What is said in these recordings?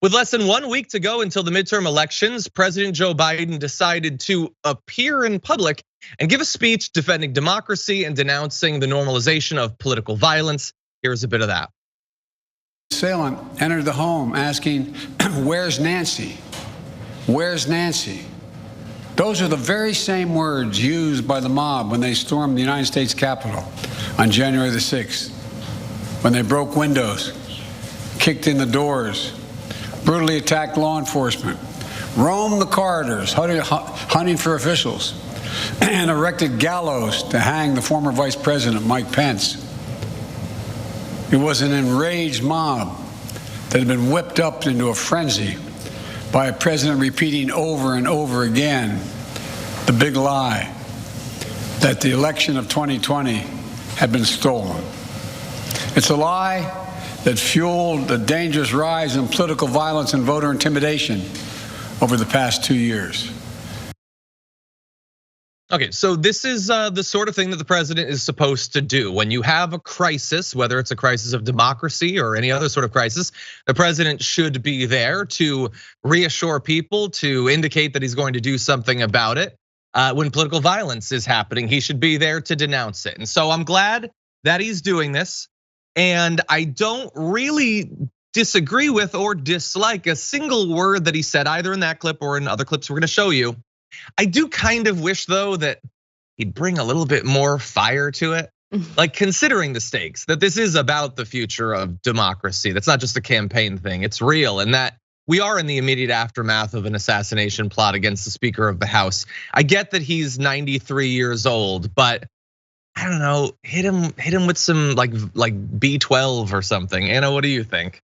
With less than 1 week to go until the midterm elections, President Joe Biden decided to appear in public and give a speech defending democracy and denouncing the normalization of political violence. Here's a bit of that. Assailant entered the home asking, "Where's Nancy? Where's Nancy?" Those are the very same words used by the mob when they stormed the United States Capitol on January the 6th, when they broke windows, kicked in the doors, brutally attacked law enforcement, roamed the corridors, hunting for officials, and erected gallows to hang the former Vice President Mike Pence. It was an enraged mob that had been whipped up into a frenzy by a president repeating over and over again the big lie that the election of 2020 had been stolen. It's a lie that fueled the dangerous rise in political violence and voter intimidation over the past 2 years. Okay, so this is the sort of thing that the president is supposed to do. When you have a crisis, whether it's a crisis of democracy or any other sort of crisis, the president should be there to reassure people, to indicate that he's going to do something about it. When political violence is happening, he should be there to denounce it. And so I'm glad that he's doing this. And I don't really disagree with or dislike a single word that he said, either in that clip or in other clips we're gonna show you. I do kind of wish though that he'd bring a little bit more fire to it. Like considering the stakes, that this is about the future of democracy. That's not just a campaign thing, it's real. And that we are in the immediate aftermath of an assassination plot against the Speaker of the House. I get that he's 93 years old, but I don't know, hit him with some like B12 or something. Anna, what do you think?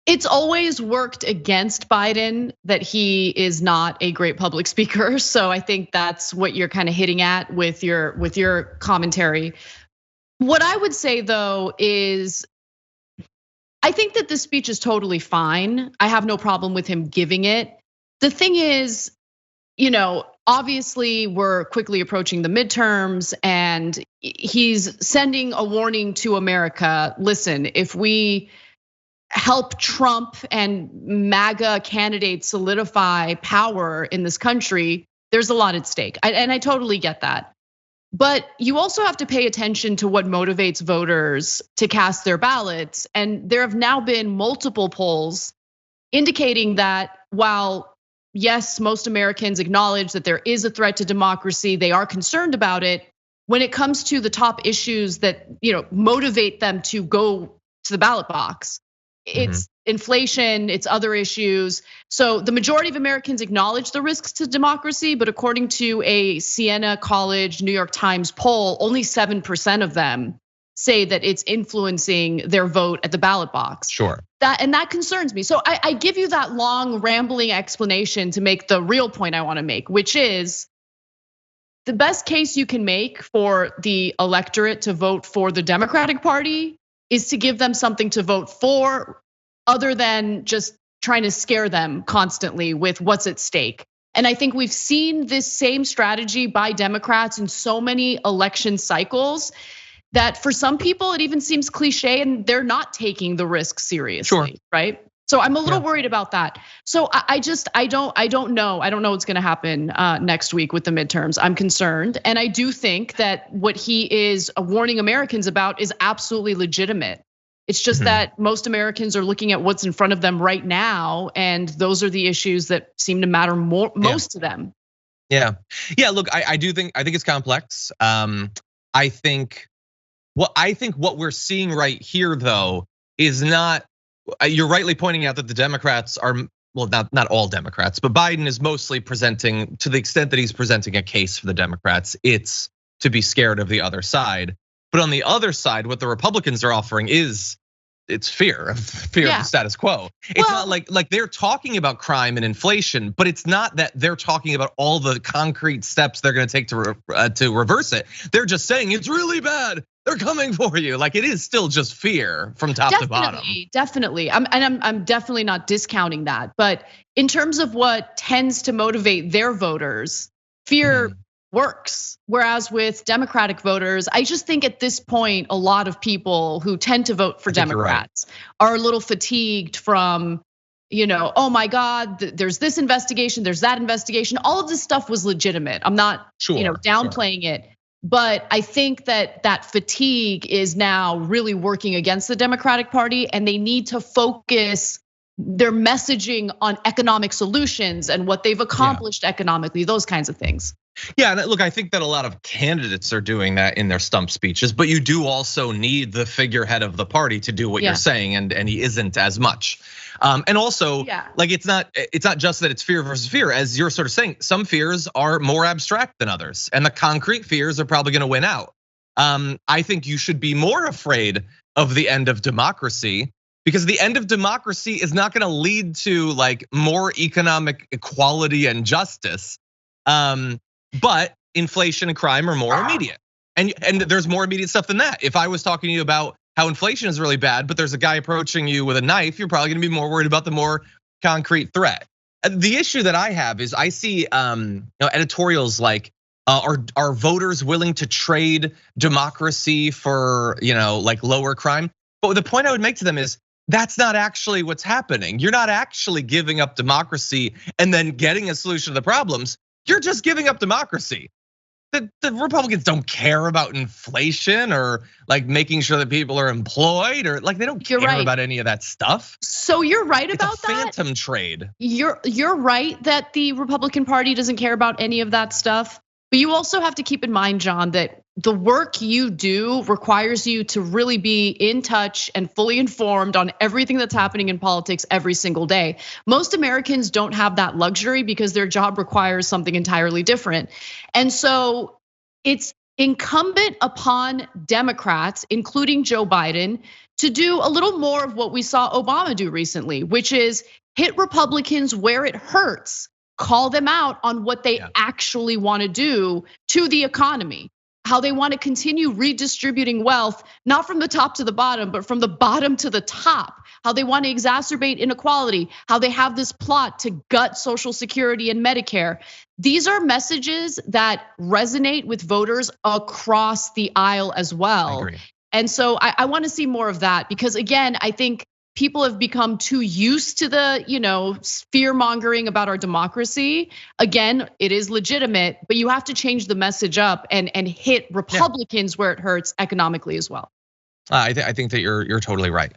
It's always worked against Biden that he is not a great public speaker. So I think that's what you're kind of hitting at with your commentary. What I would say though is I think that this speech is totally fine. I have no problem with him giving it. The thing is, obviously we're quickly approaching the midterms and he's sending a warning to America. Listen, if we help Trump and MAGA candidates solidify power in this country, there's a lot at stake. And I totally get that. But you also have to pay attention to what motivates voters to cast their ballots. And there have now been multiple polls indicating that while yes, most Americans acknowledge that there is a threat to democracy, they are concerned about it. When it comes to the top issues that motivate them to go to the ballot box, it's inflation, it's other issues. So the majority of Americans acknowledge the risks to democracy, but according to a Siena College New York Times poll, only 7% of them say that it's influencing their vote at the ballot box. Sure. That concerns me. So I give you that long rambling explanation to make the real point I want to make, which is the best case you can make for the electorate to vote for the Democratic Party is to give them something to vote for other than just trying to scare them constantly with what's at stake. And I think we've seen this same strategy by Democrats in so many election cycles that for some people it even seems cliche and they're not taking the risk seriously, sure. Right? So I'm a little worried about that. So I don't know. I don't know what's gonna happen next week with the midterms. I'm concerned. And I do think that what he is warning Americans about is absolutely legitimate. It's just that most Americans are looking at what's in front of them right now. And those are the issues that seem to matter most to them. Yeah, look, I think it's complex. I think what we're seeing right here though is not, you're rightly pointing out that the Democrats are, well, not all Democrats, but Biden is mostly presenting, to the extent that he's presenting a case for the Democrats, it's to be scared of the other side. But on the other side, what the Republicans are offering is, it's fear of the status quo. It's not like they're talking about crime and inflation, but it's not that they're talking about all the concrete steps they're gonna take to reverse it. They're just saying it's really bad. They're coming for you. Like it is still just fear from top to bottom. Definitely. I'm definitely not discounting that. But in terms of what tends to motivate their voters, fear works. Whereas with Democratic voters, I just think at this point, a lot of people who tend to vote for Democrats are a little fatigued from, oh my God, there's this investigation, there's that investigation. All of this stuff was legitimate. I'm not, downplaying it. But I think that fatigue is now really working against the Democratic Party, and they need to focus their messaging on economic solutions and what they've accomplished economically, those kinds of things. Yeah, and look, I think that a lot of candidates are doing that in their stump speeches, but you do also need the figurehead of the party to do what you're saying, and he isn't as much. And also, like it's not just that it's fear versus fear, as you're sort of saying. Some fears are more abstract than others, and the concrete fears are probably going to win out. I think you should be more afraid of the end of democracy, because the end of democracy is not going to lead to like more economic equality and justice. But inflation and crime are more immediate, and there's more immediate stuff than that. If I was talking to you about how inflation is really bad, but there's a guy approaching you with a knife, you're probably gonna be more worried about the more concrete threat. The issue that I have is I see editorials like, are voters willing to trade democracy for like lower crime? But the point I would make to them is that's not actually what's happening. You're not actually giving up democracy and then getting a solution to the problems. You're just giving up democracy. The Republicans don't care about inflation or like making sure that people are employed, or like they don't care about any of that stuff. So you're right about that. It's a phantom trade. You're right that the Republican Party doesn't care about any of that stuff. But you also have to keep in mind, John, that the work you do requires you to really be in touch and fully informed on everything that's happening in politics every single day. Most Americans don't have that luxury because their job requires something entirely different. And so it's incumbent upon Democrats, including Joe Biden, to do a little more of what we saw Obama do recently, which is hit Republicans where it hurts. Call them out on what they actually want to do to the economy, how they want to continue redistributing wealth, not from the top to the bottom, but from the bottom to the top, how they want to exacerbate inequality, how they have this plot to gut Social Security and Medicare. These are messages that resonate with voters across the aisle as well. I agree. And so I want to see more of that, because again, I think people have become too used to the, fear mongering about our democracy. Again, it is legitimate, but you have to change the message up and hit Republicans where it hurts economically as well. I think that you're totally right.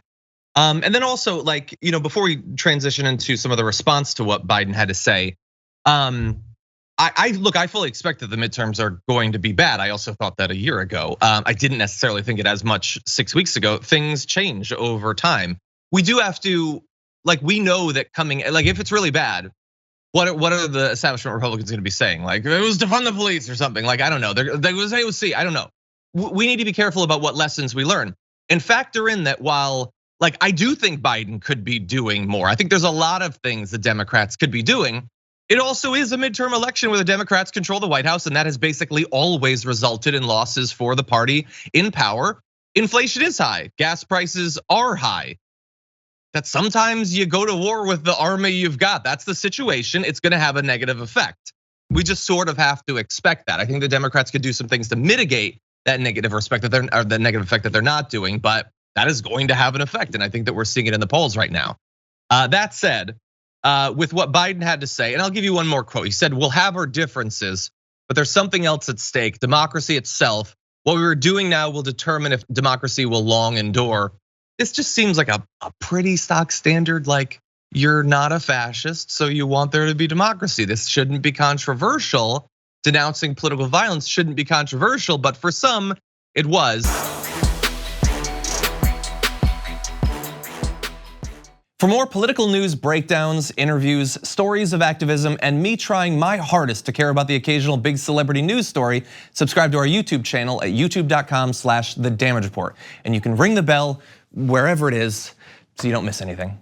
And then also, like, before we transition into some of the response to what Biden had to say, I fully expect that the midterms are going to be bad. I also thought that a year ago. I didn't necessarily think it as much 6 weeks ago. Things change over time. We do have to, like, we know that coming, like, if it's really bad, what are the establishment Republicans going to be saying? Like, it was defund the police or something. Like, I don't know. They was AOC. I don't know. We need to be careful about what lessons we learn and factor in that while, like, I do think Biden could be doing more. I think there's a lot of things the Democrats could be doing. It also is a midterm election where the Democrats control the White House, and that has basically always resulted in losses for the party in power. Inflation is high. Gas prices are high. That sometimes you go to war with the army you've got. That's the situation. It's going to have a negative effect. We just sort of have to expect that. I think the Democrats could do some things to mitigate that negative effect that they're not doing, but that is going to have an effect. And I think that we're seeing it in the polls right now. That said, with what Biden had to say, and I'll give you one more quote. He said, "We'll have our differences, but there's something else at stake. Democracy itself. What we were doing now will determine if democracy will long endure." This just seems like a pretty stock standard, like you're not a fascist, so you want there to be democracy. This shouldn't be controversial. Denouncing political violence shouldn't be controversial, but for some, it was. For more political news breakdowns, interviews, stories of activism, and me trying my hardest to care about the occasional big celebrity news story, subscribe to our YouTube channel at youtube.com/thedamagereport. And you can ring the bell wherever it is so you don't miss anything.